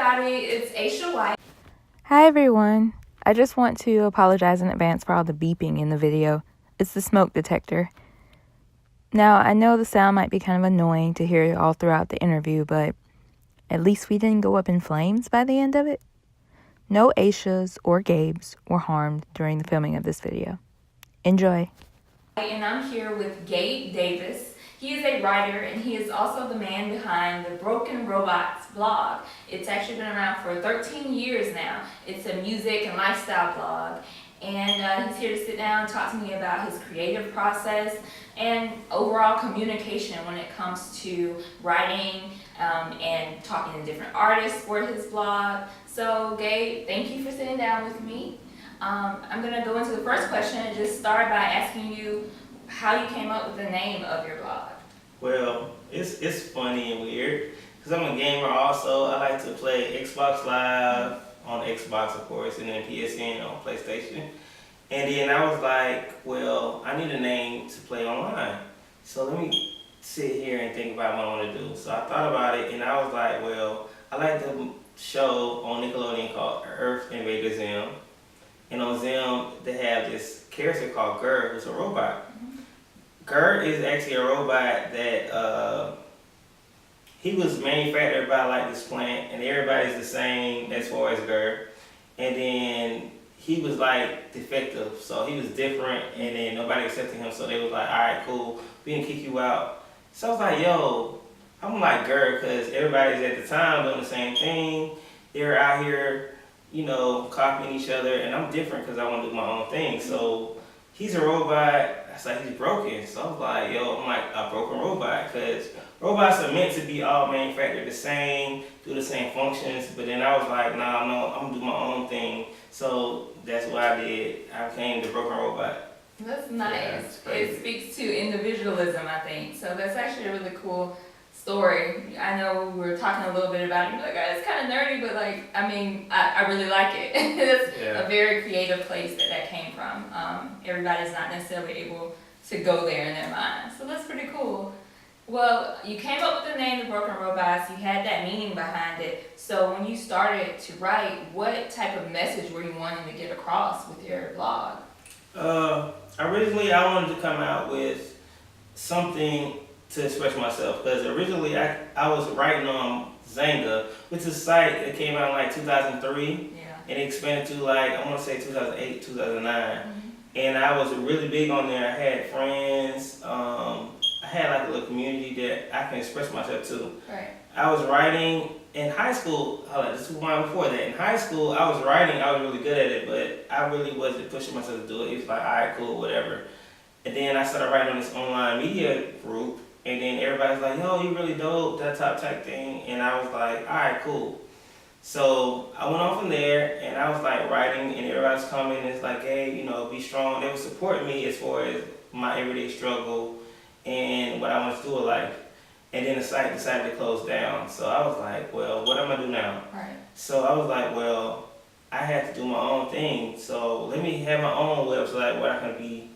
everybody, it's Aisha White. Hi everyone. I just want to apologize in advance for all the beeping in the video. It's the smoke detector. Now, I know the sound might be kind of annoying to hear all throughout the interview, but at least we didn't go up in flames by the end of it. No Aishas or Gabes were harmed during the filming of this video. Enjoy. And I'm here with Gabe Davis. He is a writer, and he is also the man behind the Broken Robotz blog. It's actually been around for 13 years now. It's a music and lifestyle blog. And he's here to sit down and talk to me about his creative process and overall communication when it comes to writing and talking to different artists for his blog. So, Gabe, thank you for sitting down with me. I'm going to go into the first question and just start by asking you how you came up with the name of your blog. Well, it's funny and weird because I'm a gamer also. I like to play Xbox Live on Xbox, of course, and then PSN on PlayStation. And then I was like, well, I need a name to play online. So let me sit here and think about what I want to do. So I thought about it and I was like, well, I like the show on Nickelodeon called Earth Invader Zim. And on Zim, they have this character called Gur, who's a robot. Gur is actually a robot that he was manufactured by like this plant, and everybody's the same as far as Gur. And then he was like defective, so he was different, and then nobody accepted him, so they was like, all right, cool, we can kick you out. So I was like, yo, I'm like Gur, because everybody's at the time doing the same thing. They're out here, you know, copying each other, and I'm different because I want to do my own thing. So he's a robot. I was like, he's broken. So I was like, yo, I'm like a broken robot, because robots are meant to be all manufactured the same, do the same functions. But then I was like, nah, no, I'm gonna do my own thing. So that's what I did. I became the broken robot. That's nice. Yeah, it speaks to individualism, I think. So that's actually a really cool story. I know we were talking a little bit about it. You're like, oh, it's kind of nerdy, but like, I mean, I really like it. It's a very creative place that came from. Everybody's not necessarily able to go there in their mind. So that's pretty cool. Well, you came up with the name The Broken Robotz. You had that meaning behind it. So when you started to write, what type of message were you wanting to get across with your blog? Originally, I wanted to come out with something to express myself, because originally I was writing on Zanga, which is a site that came out in like 2003, and it expanded to like, I want to say 2008, 2009, and I was really big on there. I had friends, I had like a little community that I can express myself to. Right. I was writing in high school. This was one before that. In high school, I was writing. I was really good at it, but I really wasn't pushing myself to do it. It was like, all right, cool, whatever. And then I started writing on this online media group, and then everybody's like, yo, you really dope, that type thing. And I was like, all right, cool. So I went on from there, and I was like writing, and everybody's coming, and it's like, hey, you know, be strong. They were supporting me as far as my everyday struggle and what I want to do in life. And then the site decided to close down. So I was like, well, what am I going to do now? Right. So I was like, well, I have to do my own thing. So let me have my own website where I can be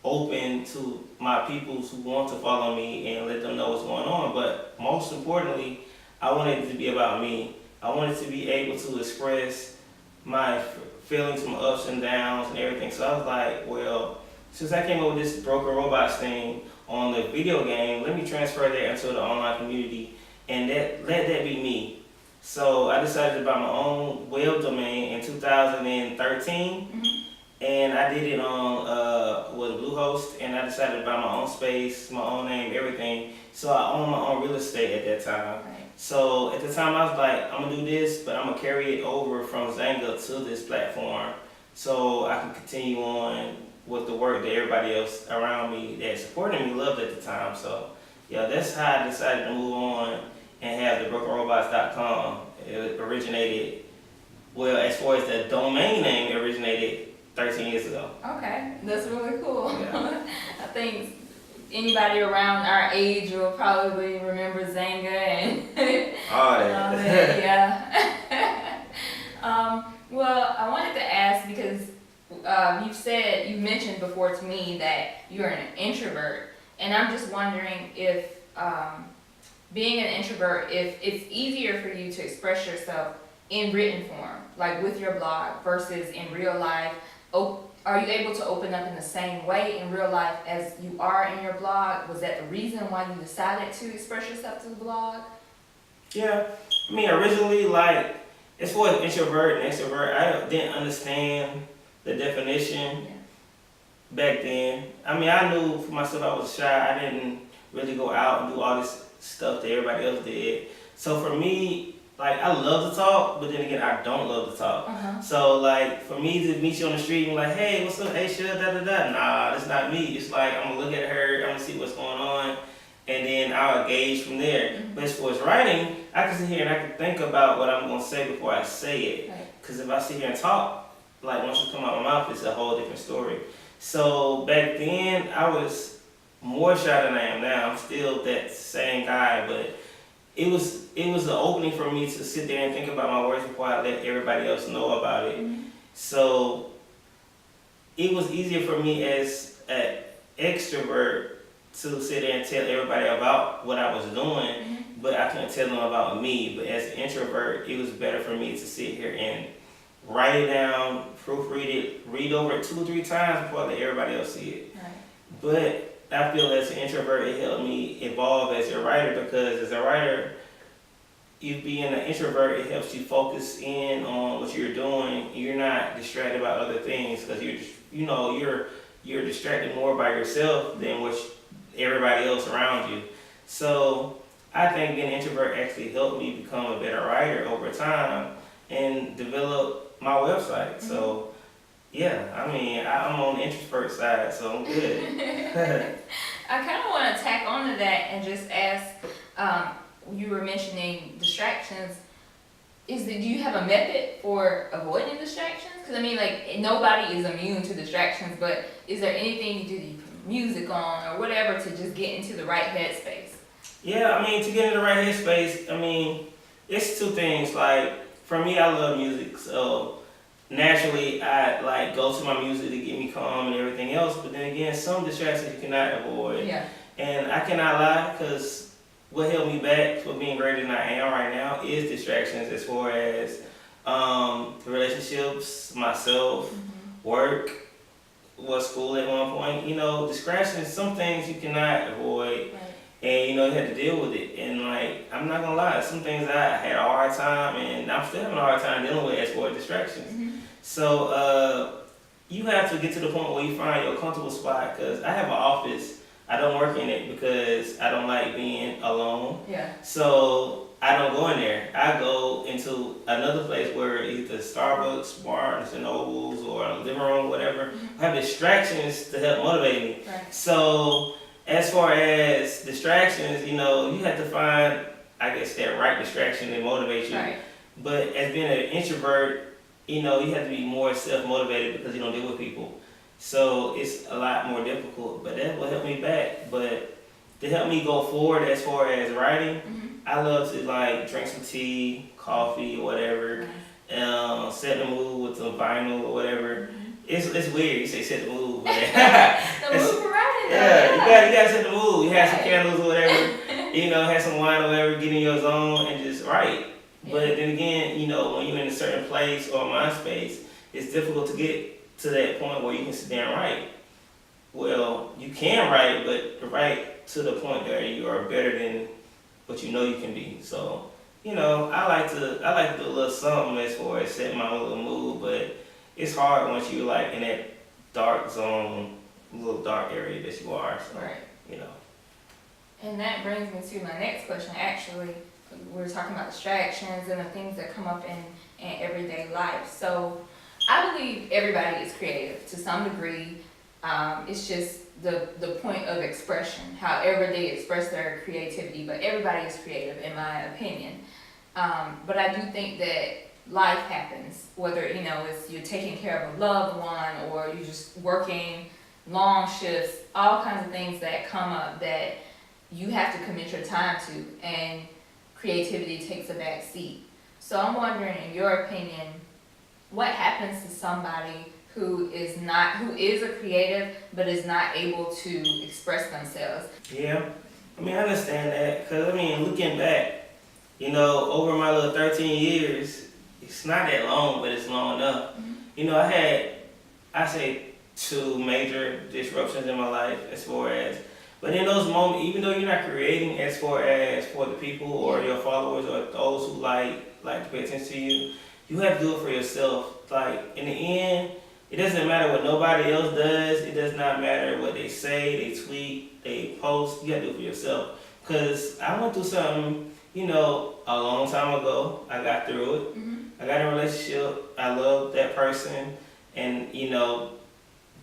open to my people who want to follow me and let them know what's going on. But most importantly, I wanted it to be about me. I wanted to be able to express my feelings, my ups and downs and everything. So I was like, well, since I came up with this Broken Robotz thing on the video game, let me transfer that into the online community and let that be me. So I decided to buy my own web domain in 2013. And I did it on Bluehost, and I decided to buy my own space, my own name, everything. So I own my own real estate at that time. Right. So at the time I was like, I'm gonna do this, but I'm gonna carry it over from Zanga to this platform so I can continue on with the work that everybody else around me that supported me loved at the time. So yeah, that's how I decided to move on and have the brokenrobotz.com. It originated, well, as far as the domain name originated 13 years ago. Okay, that's really cool. Yeah. I think anybody around our age will probably remember Zanga and all that. Yeah. Well, I wanted to ask because you mentioned before to me that you're an introvert, and I'm just wondering if being an introvert, if it's easier for you to express yourself in written form, like with your blog versus in real life? Are you able to open up in the same way in real life as you are in your blog? Was that the reason why you decided to express yourself to the blog? Yeah, I mean, originally, like, as far as introvert and extrovert, I didn't understand the definition back then. I mean, I knew for myself I was shy. I didn't really go out and do all this stuff that everybody else did. So for me, like, I love to talk, but then again, I don't love to talk. So, like, for me to meet you on the street and like, hey, what's up, Aisha, da-da-da, nah, that's not me. It's like, I'm gonna look at her, I'm gonna see what's going on, and then I'll engage from there. But as far as writing, I can sit here and I can think about what I'm gonna say before I say it. Because if I sit here and talk, like, once it come out of my mouth, it's a whole different story. So back then, I was more shy than I am now. I'm still that same guy, but it was an opening for me to sit there and think about my words before I let everybody else know about it. So it was easier for me as an extrovert to sit there and tell everybody about what I was doing, but I couldn't tell them about me. But as an introvert, it was better for me to sit here and write it down, proofread it, read over it 2 or 3 times before I let everybody else see it. But I feel as an introvert, it helped me evolve as a writer, because as a writer, you being an introvert, it helps you focus in on what you're doing. You're not distracted by other things, because you're distracted more by yourself than everybody else around you. So I think being an introvert actually helped me become a better writer over time and develop my website. So yeah, I mean, I'm on the introvert side, so I'm good. I kind of want to tack onto that and just ask, you were mentioning distractions. Do you have a method for avoiding distractions? Because I mean, like, nobody is immune to distractions, but is there anything you do? Do you put music on or whatever to just get into the right headspace? Yeah, I mean, to get in the right headspace, I mean, it's 2 things. Like, for me, I love music, so naturally, I like go to my music to get me calm and everything else. But then again, some distractions you cannot avoid. And I cannot lie, because what held me back for being greater than I am right now is distractions, as far as relationships, myself, work, school at one point. Distractions, some things you cannot avoid. And you have to deal with it. And like, I'm not gonna lie, some things I had a hard time, and I'm still having a hard time dealing with as far as distractions. So you have to get to the point where you find your comfortable spot, because I have an office. I don't work in it because I don't like being alone. So I don't go in there. I go into another place where either Starbucks, Barnes and Nobles, or a living room, whatever. I have distractions to help motivate me. So as far as distractions, you have to find, I guess, that right distraction that motivates you. But as being an introvert, you have to be more self-motivated because you don't deal with people. So it's a lot more difficult, but that will help me back. But to help me go forward as far as writing, I love to like drink some tea, coffee, or whatever, set the mood with some vinyl or whatever. It's weird, you say set the mood, but the mood for writing. You gotta set the mood. You have some candles or whatever, have some wine or whatever, get in your zone and just write. But then again, when you're in a certain place or mind space, it's difficult to get to that point where you can sit there and write. Well, you can write, but write to the point that you are better than what you can be. So, I like to do a little something as far as setting my own little mood, but it's hard once you're like in that dark zone, little dark area that you are. So, And that brings me to my next question. Actually, we were talking about distractions and the things that come up in everyday life. So I believe everybody is creative to some degree. It's just the point of expression, however they express their creativity, but everybody is creative in my opinion. But I do think that life happens, whether it's you're taking care of a loved one or you're just working long shifts, all kinds of things that come up that you have to commit your time to, and creativity takes a back seat. So I'm wondering, in your opinion, what happens to somebody who is a creative but is not able to express themselves? Yeah, I mean, I understand that, because looking back, over my little 13 years it's not that long, but it's long enough. You know, I had, I say, 2 major disruptions in my life as far as, but in those moments, even though you're not creating as far as for the people or your followers or those who like to pay attention to you, you have to do it for yourself. Like, in the end, it doesn't matter what nobody else does. It does not matter what they say, they tweet, they post. You have to do it for yourself. Because I went through something, you know, a long time ago. I got through it. I got in a relationship. I loved that person. And, you know,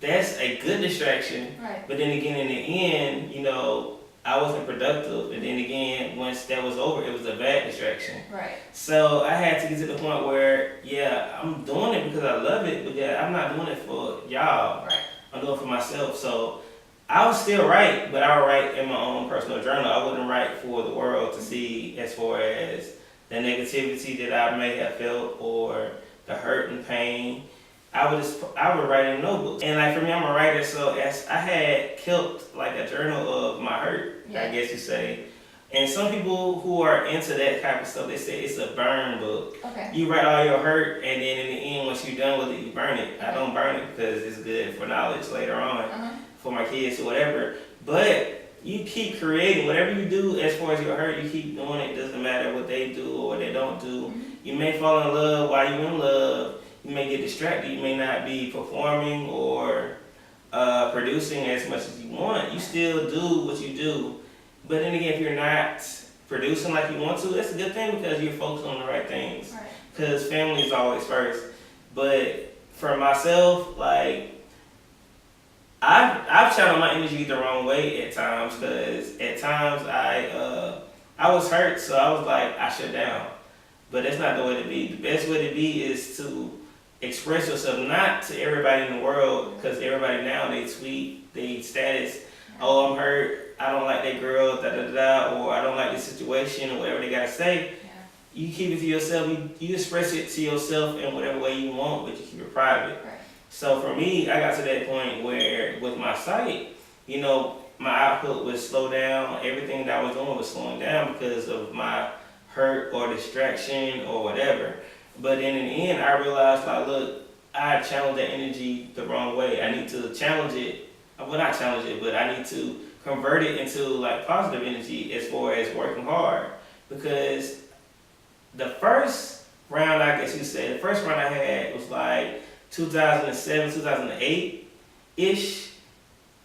that's a good distraction. Right. But then again, in the end, you know, I wasn't productive. And then again, once that was over, it was a bad distraction. Right. So I had to get to the point where, yeah, I'm doing it because I love it, but yeah, I'm not doing it for y'all. Right. I'm doing it for myself. So I would still write, but I would write in my own personal journal. I wouldn't write for the world to see as far as the negativity that I may have felt or the hurt and pain. I would write in notebooks. And like for me, I'm a writer, so as I had kept like a journal of my hurt, I guess you say. And some people who are into that type of stuff, they say it's a burn book. Okay. You write all your hurt, and then in the end, once you're done with it, you burn it. I don't burn it because it's good for knowledge later on, for my kids or whatever. But you keep creating. Whatever you do as far as your hurt, you keep doing it. Doesn't matter what they do or what they don't do. You may fall in love while you're in love. You may get distracted. You may not be performing or producing as much as you want. You still do what you do. But then again, if you're not producing like you want to, that's a good thing because you're focused on the right things. Because family is always first. But for myself, like, I've channeled my energy the wrong way at times because at times I was hurt, so I was like, I shut down. But that's not the way to be. The best way to be is to express yourself, not to everybody in the world, because everybody now, they tweet, they status, oh, I'm hurt, I don't like that girl, or I don't like this situation, or whatever they gotta say. You keep it to yourself, you express it to yourself in whatever way you want, but you keep it private. So for me, I got to that point where with my site, you know, my output would slow down, everything that I was doing was slowing down because of my hurt or distraction or whatever. But then in the end, I realized, like, look, I channeled that energy the wrong way. I need to challenge it. Well, not challenge it, but I need to convert it into, like, positive energy as far as working hard. Because the first round, I guess you said, the first round I had was, like, 2007, 2008-ish.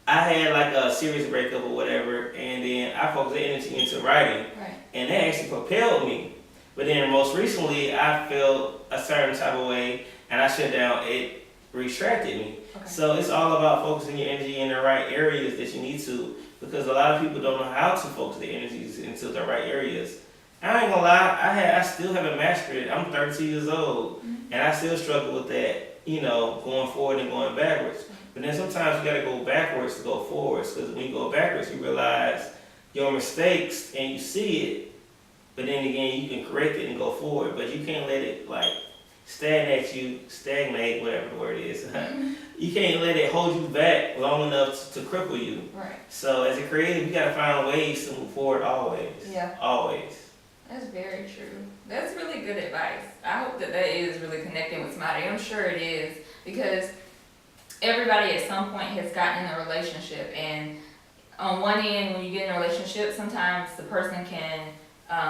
I had, like, a serious breakup or whatever, and then I focused the energy into writing. And that actually propelled me. But then most recently, I felt a certain type of way, and I shut down. It retracted me. So it's all about focusing your energy in the right areas that you need to, because a lot of people don't know how to focus their energies into the right areas. I ain't gonna lie, I still haven't mastered it. I'm 32 years old, and I still struggle with that, you know, going forward and going backwards. But then sometimes you gotta go backwards to go forwards, because when you go backwards, you realize your mistakes and you see it. But then again, you can correct it and go forward, but you can't let it like stagnate, whatever the word is. You can't let it hold you back long enough to cripple you. So as a creative, you gotta find ways to move forward always. Always. That's very true. That's really good advice. I hope that is really connecting with somebody. I'm sure it is, because everybody at some point has gotten in a relationship, and on one end, when you get in a relationship, sometimes the person can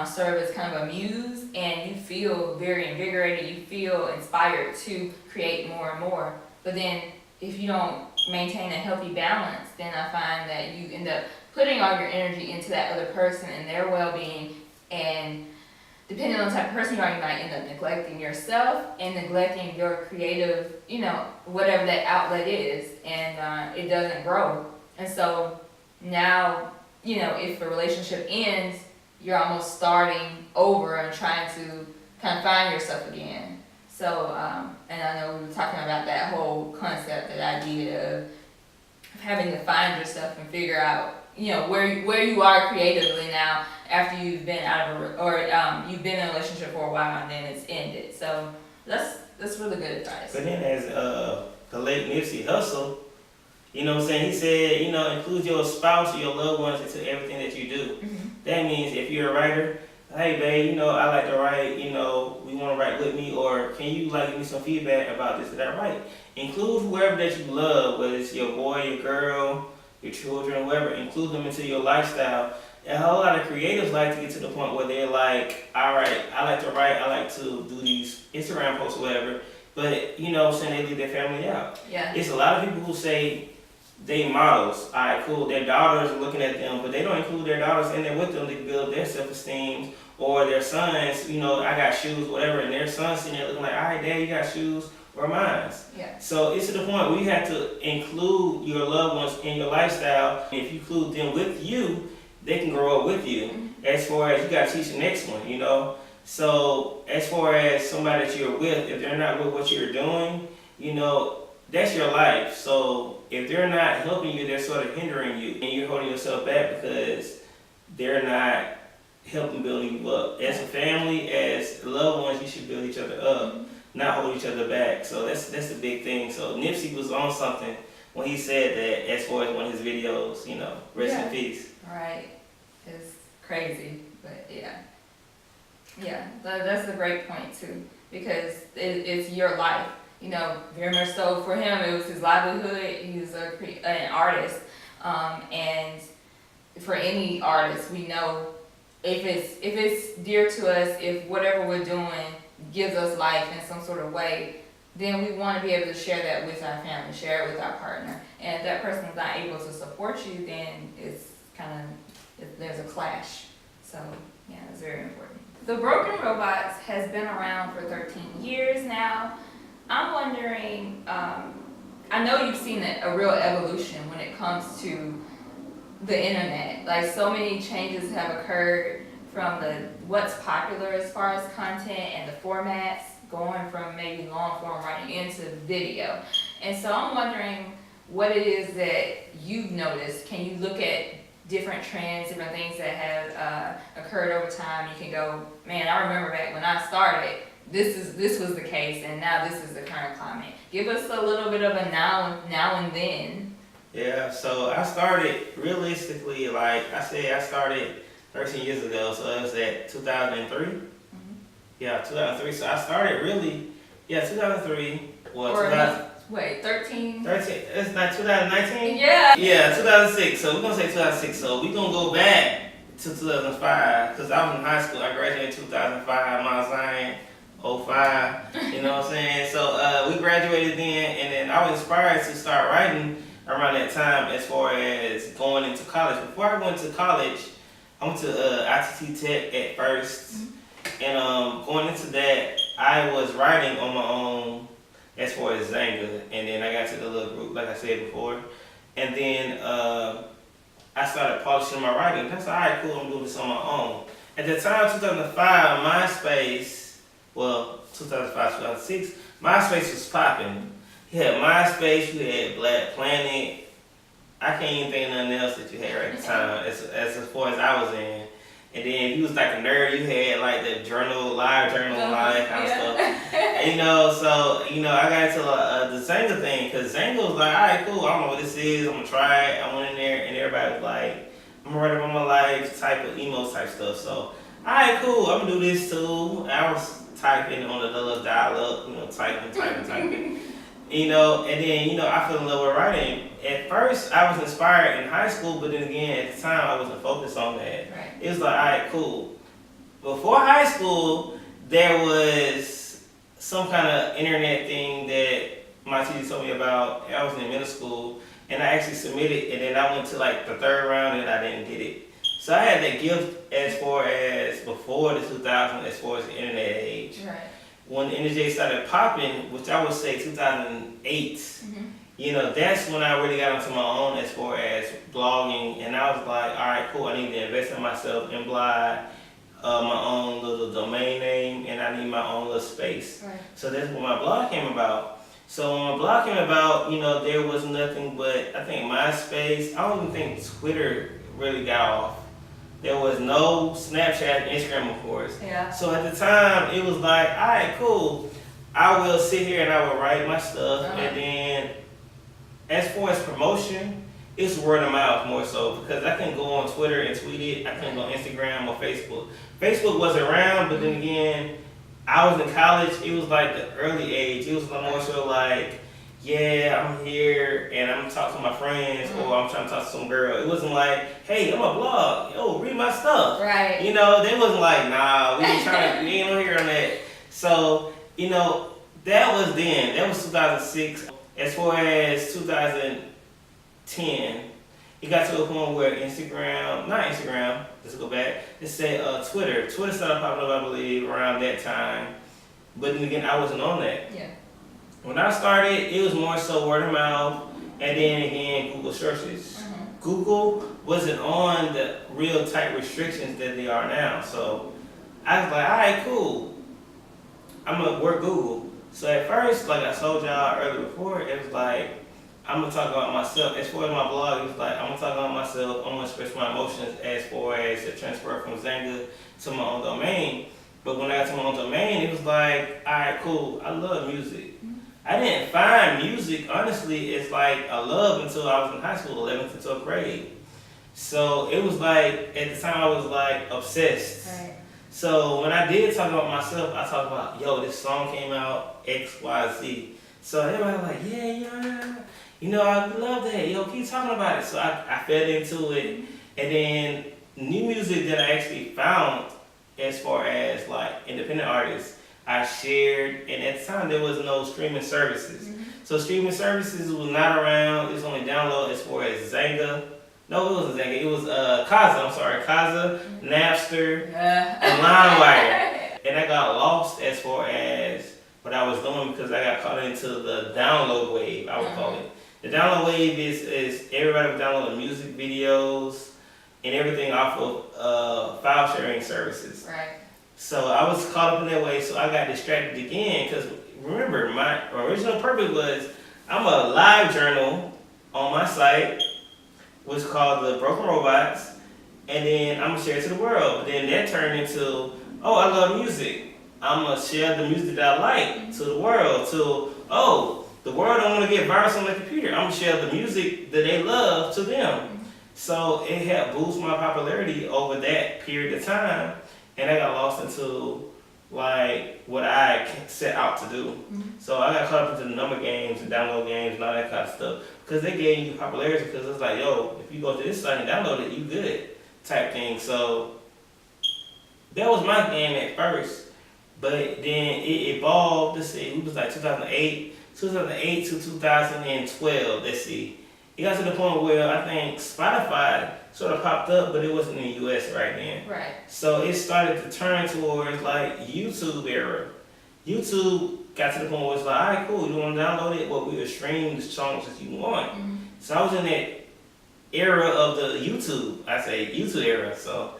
serve as kind of a muse, and you feel very invigorated, you feel inspired to create more and more. But then if you don't maintain a healthy balance, then I find that you end up putting all your energy into that other person and their well-being, and depending on the type of person you are, you might end up neglecting yourself and neglecting your creative, you know, whatever that outlet is, and it doesn't grow. And so now, you know, if a relationship ends, you're almost starting over and trying to kind of find yourself again. So, and I know we were talking about that whole concept, that idea of having to find yourself and figure out, you know, where you are creatively now after you've been you've been in a relationship for a while and then it's ended. So that's really good advice. But then as the late Nipsey Hussle, you know what I'm saying, he said, you know, include your spouse or your loved ones into everything that you do. That means if you're a writer, hey babe, you know, I like to write, you know, we want to write with me, or can you like give me some feedback about this or that? Right. Include whoever that you love, whether it's your boy, your girl, your children, whoever. Include them into your lifestyle. And a whole lot of creatives like to get to the point where they're like, all right, I like to write, I like to do these Instagram posts or whatever, but you know, saying they leave their family out. Yeah. It's a lot of people who say they models, all right, cool, their daughters are looking at them, but they don't include their daughters in there with them to build their self-esteem, or their sons, you know, I got shoes, whatever, and their sons sitting there looking like, all right, Dad, you got shoes, or mine. Yeah. So it's to the point where you have to include your loved ones in your lifestyle. If you include them with you, they can grow up with you. Mm-hmm. As far as you got to teach the next one, you know. So as far as somebody that you're with, if they're not with what you're doing, you know, that's your life. So if they're not helping you, they're sort of hindering you, and you're holding yourself back because they're not helping building you up. As a family, as loved ones, you should build each other up, not hold each other back. So that's a big thing. So Nipsey was on something when he said that, as far as one of his videos, you know, rest in peace. Right. It's crazy, but yeah. Yeah, that's a great point too, because it's your life. You know, very much so for him, it was his livelihood. He's an artist, and for any artist, we know if it's dear to us, if whatever we're doing gives us life in some sort of way, then we want to be able to share that with our family, share it with our partner. And if that person is not able to support you, then it's kind of, there's a clash. So yeah, it's very important. The Broken Robotz has been around for 13 years now. I'm wondering, I know you've seen a real evolution when it comes to the internet. Like, so many changes have occurred from what's popular as far as content and the formats, going from maybe long form writing into video. And so I'm wondering what it is that you've noticed. Can you look at different trends, different things that have occurred over time? You can go, man, I remember back when I started, this was the case, and now this is the current climate. Give us a little bit of a now and then. Yeah, so I started realistically, like I said, I started 13 years ago, so it was at 2003. Mm-hmm. Yeah, 2003. So I started really, 2003. Well, 13? 13, it's not 2019? Yeah. Yeah, 2006. So we're going to say 2006. So we're going to go back to 2005, because I was in high school. I graduated in 2005, Mount Zion, 05. You know what I'm saying? So we graduated then, and then I was inspired to start writing around that time as far as going into college. Before I went to college, I went to ITT Tech at first. Mm-hmm. And going into that, I was writing on my own as far as Zanga, and then I got to the little group, like I said before. And then I started polishing my writing. That's all right, cool, I'm doing this on my own. At the time, 2005, MySpace, well, 2005, 2006, MySpace was popping. You had MySpace, you had Black Planet. I can't even think of nothing else that you had right at the time, as far as I was in. And then if you was like a nerd, you had like the journal, live journal, and all that kind of stuff. You know, so, you know, I got into the Zanga thing, because Zanga was like, all right, cool, I don't know what this is, I'm going to try it. I went in there, and everybody was like, I'm going to write about my life, type of emo type stuff. So, all right, cool, I'm going to do this too. I was typing on the little dial-up, you know, typing. You know, and then, you know, I fell in love with writing. At first, I was inspired in high school, but then again, at the time, I wasn't focused on that. Right. It was like, all right, cool. Before high school, there was some kind of internet thing that my teacher told me about. I was in middle school, and I actually submitted, and then I went to like the third round, and I didn't get it. So I had that gift as far as before the 2000s, as far as the internet age. Right. When the internet started popping, which I would say 2008, you know, that's when I really got into my own as far as blogging, and I was like, all right, cool, I need to invest in myself and blog my own little domain name, and I need my own little space. Right. So that's when my blog came about. So when my blog came about, you know, there was nothing but, I think, MySpace. I don't even think Twitter really got off. There was no Snapchat and Instagram, of course. Yeah. So at the time, it was like, all right, cool. I will sit here and I will write my stuff. And then as far as promotion, it's word of mouth more so, because I can go on Twitter and tweet it. I can go on Instagram or Facebook. Facebook was around, but then again, I was in college, it was like the early age. It was more so like, yeah, I'm here and I'm talking to my friends or I'm trying to talk to some girl. It wasn't like, hey, I'm a blog. Yo, read my stuff. Right. You know, they wasn't like, nah, we ain't trying to, we ain't on here on that. So, you know, that was then. That was 2006. As far as 2010, it got to a point where let's go back, let's say Twitter. Twitter started popping up, I believe, around that time. But then again, I wasn't on that. Yeah. When I started, it was more so word of mouth, and then again, Google searches. Google wasn't on the real tight restrictions that they are now. So I was like, all right, cool. I'm going to work Google. So at first, like I told y'all earlier before, it was like, I'm going to talk about myself. As far as my blog, it was like, I'm going to talk about myself. I'm going to express my emotions as far as the transfer from Zanga to my own domain. But when I got to my own domain, it was like, all right, cool. I love music. I didn't find music, honestly, it's like a love until I was in high school, 11th to 12th grade. So it was like, at the time I was like obsessed. Right. So when I did talk about myself, I talked about, yo, this song came out, X, Y, Z. So everybody was like, yeah. You know, I love that. Yo, keep talking about it. So I fell into it. And then new music that I actually found as far as like independent artists, I shared, and at the time there was no streaming services. So streaming services was not around. It was only download as far as Zanga. No, it wasn't Zanga. It was Kazaa. I'm sorry, Kazaa, Napster, and LimeWire. And I got lost as far as what I was doing because I got caught into the download wave, I would call it. The download wave is everybody was downloading music videos and everything off of file sharing services. Right. So I was caught up in that way, so I got distracted again because remember, my original purpose was I'm a live journal on my site, which is called the Broken Robotz, and then I'm gonna share it to the world. But then that turned into, oh, I love music. I'm gonna share the music that I like to the world. To, oh, the world don't want to get virus on their computer. I'm gonna share the music that they love to them. So it helped boost my popularity over that period of time. And I got lost into like what I set out to do. So I got caught up into the number games and download games and all that kind of stuff. Because they gave you popularity because it's like, yo, if you go to this site and download it, you good type thing. So that was my game at first. But then it evolved. Let's see, it was like 2008 to 2012. Let's see. It got to the point where I think Spotify sort of popped up, but it wasn't in the US right then. Right. So it started to turn towards like YouTube era. YouTube got to the point where it's like, all right, cool, you want to download it? Well, we will stream the songs that you want. So I was in that era of the YouTube, I say YouTube era. So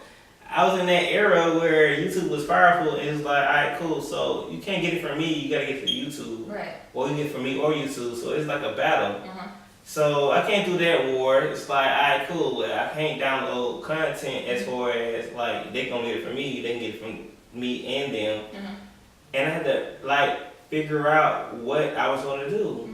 I was in that era where YouTube was powerful and it's like, all right, cool, so you can't get it from me, you got to get it from YouTube. Right. Or you get it from me or YouTube, so it's like a battle. So I can't do that war. It's like, all right, cool. I can't download content as far as like they gonna get it from me. They can get it from me and them. And I had to like figure out what I was gonna do.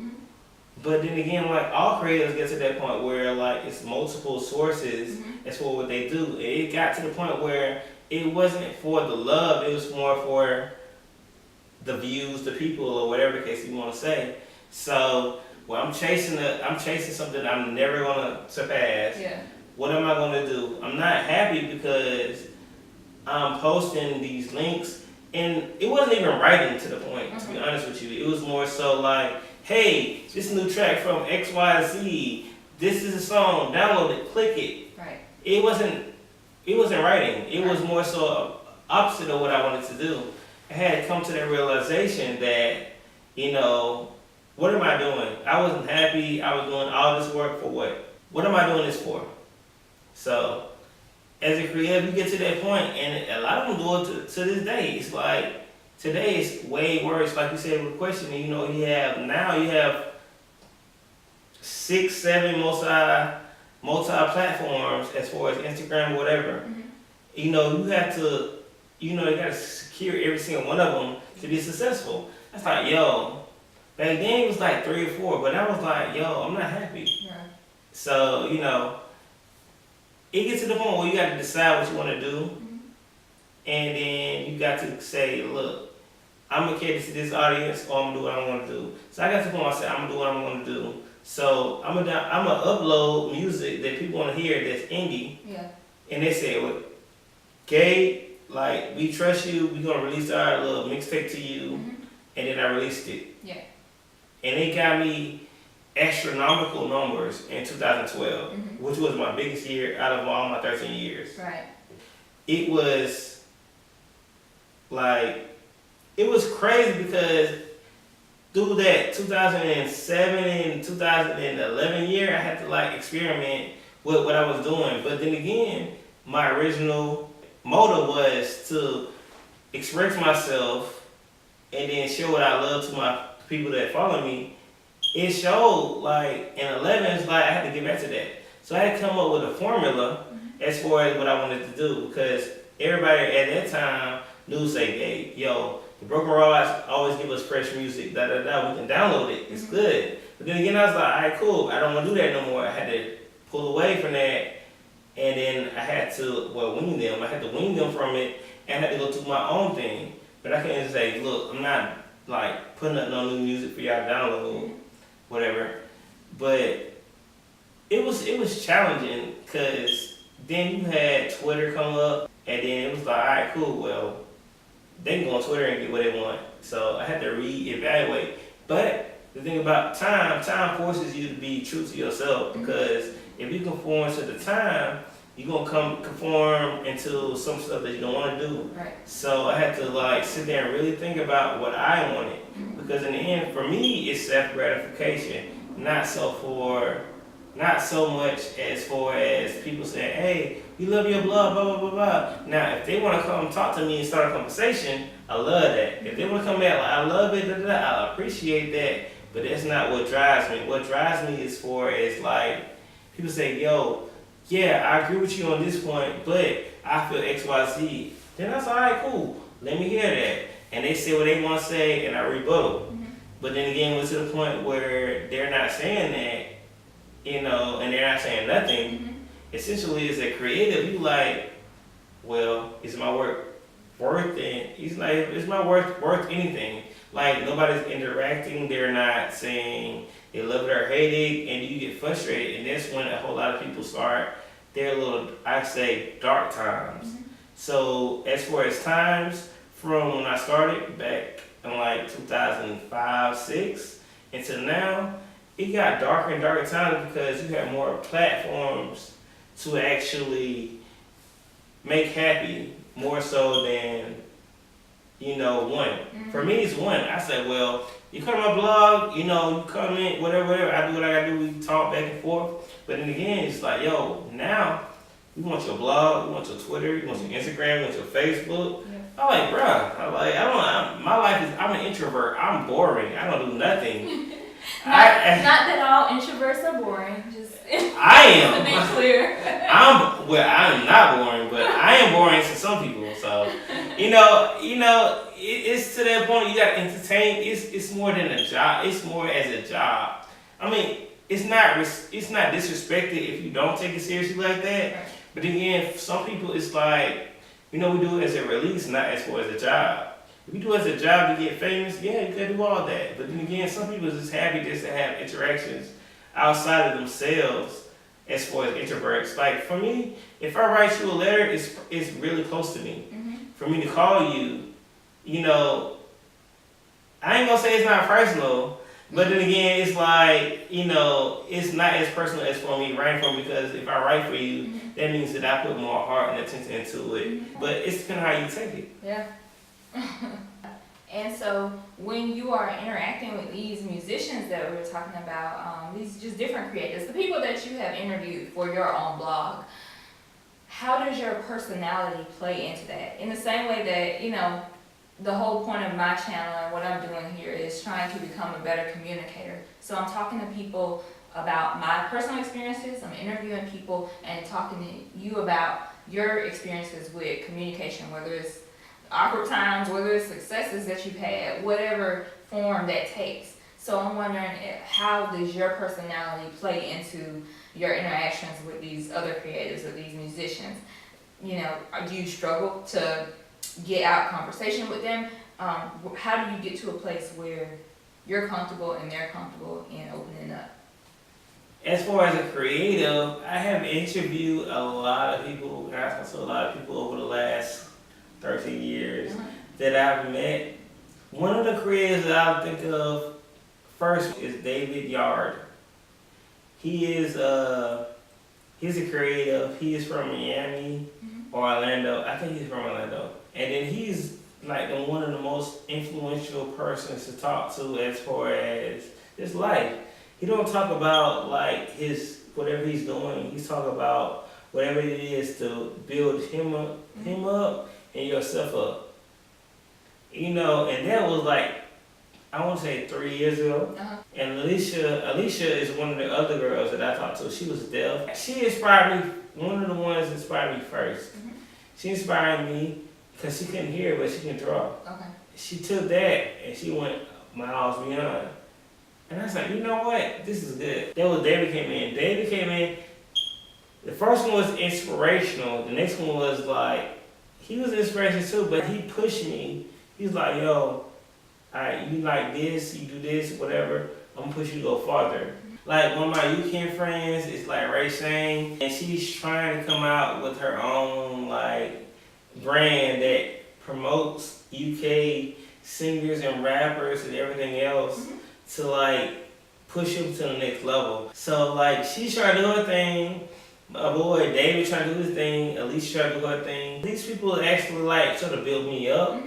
But then again, like all creators get to that point where like it's multiple sources as for what they do. It got to the point where it wasn't for the love. It was more for the views, the people, or whatever case you want to say. So. Well, I'm chasing something I'm never gonna surpass. Yeah. What am I gonna do? I'm not happy because I'm posting these links, and it wasn't even writing to the point. To be honest with you, it was more so like, hey, this new track from XYZ. This is a song. Download it. Click it. Right. It wasn't writing. It was more so opposite of what I wanted to do. I had to come to that realization that, you know. What am I doing? I wasn't happy. I was doing all this work for what? What am I doing this for? So, as a creative, you get to that point, and a lot of them do it to this day. It's like, today it's way worse. Like you said with the question, you know, you have 6, 7 multi-platforms as far as Instagram or whatever. You know, you gotta secure every single one of them to be successful. That's like, yo. Back then it was like 3 or 4, but I was like, yo, I'm not happy. Right. So, you know, it gets to the point where you got to decide what you want to do. And then you got to say, look, I'm gonna cater to this audience, or I'm gonna do what I want to do. So I got to the point where I said, I'm gonna do what I'm gonna do. So I'm gonna upload music that people want to hear that's indie. Yeah. And they said, well, Gabe, like, we trust you. We're gonna release our little mixtape to you. Mm-hmm. And then I released it. Yeah. And it got me astronomical numbers in 2012, Mm-hmm. which was my biggest year out of all my 13 years. Right. It was like, it was crazy because through that 2007 and 2011 year, I had to like experiment with what I was doing. But then again, my original motive was to express myself and then show what I love to my people that follow me. It showed like in 11, it's like I had to get back to that. So I had to come up with a formula as far as what I wanted to do, because everybody at that time knew, say, hey, yo, the Broken Robotz always give us fresh music, we can download it, it's good. But then again, I was like, all right, cool, I don't want to do that no more. I had to pull away from that, and then I had to, wean them. I had to wean them from it, and I had to go do my own thing. But I couldn't just say, look, I'm not like putting up no new music for y'all to download, whatever. But it was challenging, because then you had Twitter come up, and then it was like, all right, cool, well, they can go on Twitter and get what they want. So I had to reevaluate. But the thing about time forces you to be true to yourself, because if you conform to the time, you're gonna conform into some stuff that you don't want to do. Right. So I had to like sit there and really think about what I wanted, because in the end, for me, it's self gratification, not so much as far as people saying, hey, we love your blog, blah, blah, blah, blah. Now, if they want to come talk to me and start a conversation, I love that. If they want to come back like, I love it, I appreciate that, but that's not what drives me. What drives me is for is like, people say, yo, yeah, I agree with you on this point, but I feel X, Y, Z. Then that's all right, cool. Let me hear that. And they say what they want to say, and I rebuttal. But then again, we're to the point where they're not saying that, and they're not saying nothing. Essentially, as a creative, you like, well, is my work worth it? He's like, is my work worth anything? Like, nobody's interacting, they're not saying they love it or hate it, and you get frustrated. And that's when a whole lot of people start their little, I say, dark times. So, as far as times, from when I started back in like 2005, 6, until now, it got darker and darker times because you have more platforms to actually make happy, more so than, one. For me, it's one. I said, well, you come to my blog, you comment, whatever, I do what I gotta do, we talk back and forth. But then again, it's like, yo, now, we want your blog, we want your Twitter, we want your Instagram, we want your Facebook. I'm like, bruh, my life is, I'm an introvert, I'm boring, I don't do nothing. Not that all introverts are boring. Just I am. to be clear. I'm not boring, but I am boring to some people. So, it's to that point you got to entertain. It's more than a job. It's more as a job. I mean, it's not disrespected if you don't take it seriously like that. Right. But again, for some people, it's like, we do it as a release, not as far as a job. If you do it as a job to get famous, yeah, you can do all that. But then again, some people are just happy just to have interactions outside of themselves as far as introverts. Like, for me, if I write you a letter, it's really close to me. For me to call you, I ain't gonna say it's not personal, but then again, it's like, it's not as personal as for me writing for me, because if I write for you, that means that I put more heart and attention into it. But it's depending on how you take it. Yeah. And so when you are interacting with these musicians that we were talking about, these just different creators, the people that you have interviewed for your own blog, how does your personality play into that? In the same way that, the whole point of my channel and what I'm doing here is trying to become a better communicator. So I'm talking to people about my personal experiences, I'm interviewing people and talking to you about your experiences with communication, whether it's awkward times, whether it's successes that you've had, whatever form that takes. So I'm wondering, how does your personality play into your interactions with these other creators or these musicians? Do you struggle to get out conversation with them? how do you get to a place where you're comfortable and they're comfortable in opening up? As far as a creative, I have interviewed a lot of people, and I've talked to a lot of people over the last 13 years that I've met. One of the creators that I think of first is David Yard. He's a creative. He is from Miami or Orlando. I think he's from Orlando. And then he's like one of the most influential persons to talk to as far as his life. He don't talk about like whatever he's doing. He's talking about whatever it is to build him up and yourself up. You know, and that was like, I want to say 3 years ago. And Alicia is one of the other girls that I talked to. She was deaf. She inspired me. One of the ones that inspired me first. She inspired me because she couldn't hear, but she can draw. She took that and she went miles beyond. And I was like, you know what? This is good. That was David came in. David came in. The first one was inspirational. The next one was like, he was inspirational too, but he pushed me. He was like, yo, alright, you like this, you do this, whatever. I'm gonna push you to go farther. Like one of my UK friends is like Ray Shane, and she's trying to come out with her own like brand that promotes UK singers and rappers and everything else to like push them to the next level. So like she's trying to do her thing. My boy David trying to do his thing. Alicia trying to do her thing. These people actually like sort of build me up.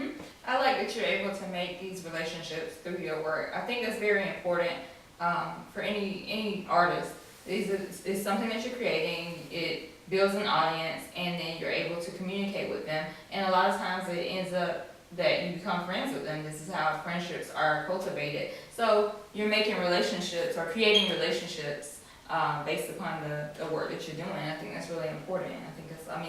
I like that you're able to make these relationships through your work. I think that's very important for any artist. It's something that you're creating. It builds an audience, and then you're able to communicate with them. And a lot of times it ends up that you become friends with them. This is how friendships are cultivated. So you're making relationships or creating relationships based upon the work that you're doing. I think that's really important.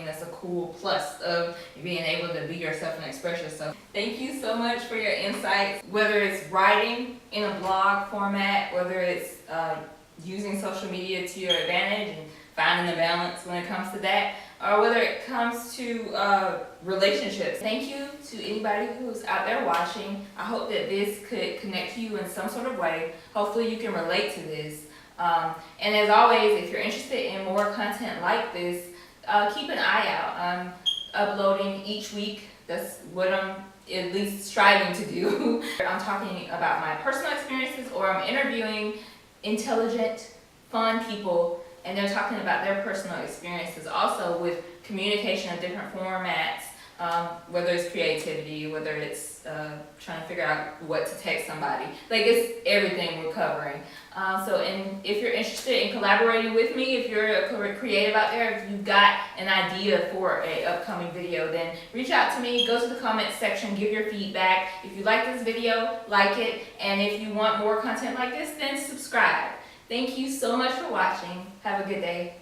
That's a cool plus of being able to be yourself and express yourself. Thank you so much for your insights. Whether it's writing in a blog format, whether it's using social media to your advantage and finding the balance when it comes to that, or whether it comes to relationships. Thank you to anybody who's out there watching. I hope that this could connect you in some sort of way. Hopefully you can relate to this. And as always, if you're interested in more content like this, keep an eye out. I'm uploading each week. That's what I'm at least striving to do. I'm talking about my personal experiences, or I'm interviewing intelligent, fun people, and they're talking about their personal experiences also with communication in different formats, whether it's creativity, whether it's trying to figure out what to text somebody. Like, it's everything we're covering. And if you're interested in collaborating with me, if you're a creative out there, if you've got an idea for an upcoming video, then reach out to me, go to the comments section, give your feedback. If you like this video, like it, and if you want more content like this, then subscribe. Thank you so much for watching. Have a good day.